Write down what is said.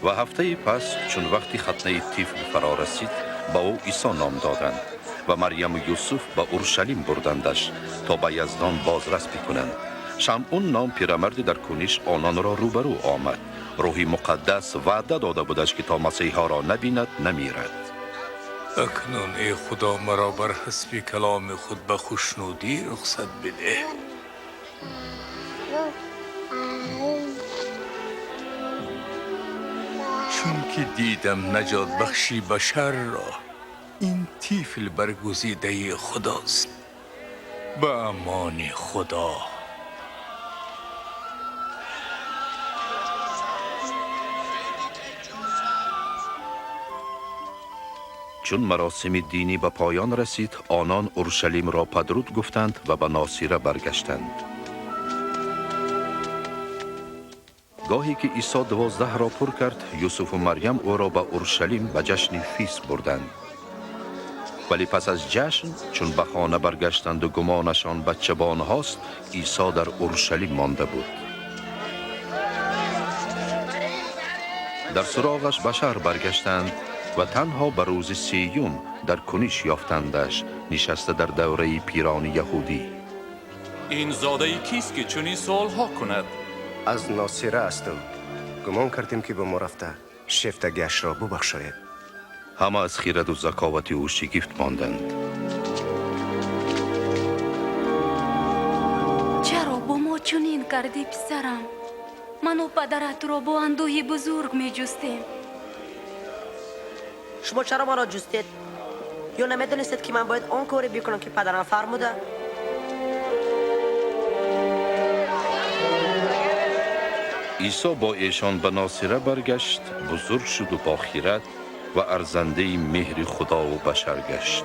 و هفته پس چون وقتی ختنه طفل فرا رسید با او عیسی نام دادند و مریم و یوسف به اورشلیم بردندش تا به یزدان بازرس بکنند. شمعون نام پیرمردی در کنیش آنان را روبرو آمد. روح مقدس وعده داده بودش که تا مسیحا را نبیند نمیرد. اکنون ای خدا مرا بر حسب کلام خود به خوشنودی رخصت بده. چون که دیدم نجات بخشی بشر را، این طفل برگزیده خداست. به امان خدا. چون مراسم دینی به پایان رسید، آنان اورشلیم را پدرود گفتند و به ناصره برگشتند. گاهی که عیسی 12 را پر کرد، یوسف و مریم او را به اورشلیم به جشن فیس بردند. ولی پس از جشن چون به خانه برگشتند و گمانشان بچه‌بان هاست، عیسی در اورشلیم مانده بود. در سراغش به شهر برگشتند و تنها به روز سیوم در کنیش یافتندش، نشسته در دوره پیران یهودی. این زاده کیست که چنین سوالها کند؟ از ناصره هستم. گمان کردیم که به ما رفته شفتگیش را ببخشاید. همه از خیرت و ذکاوت او شگفت ماندند. چرا با ما چنین کردی پسرم؟ من و پدرت را با اندوهی بزرگ می جستیم. شما چرا ما را جستید؟ یا نمیدونستید که من باید آن کاری بکنم که پدرم فرموده؟ عیسی با ایشان به ناصره برگشت، بزرگ شد و با خیرت و ارزنده مهر خدا و بشر گشت.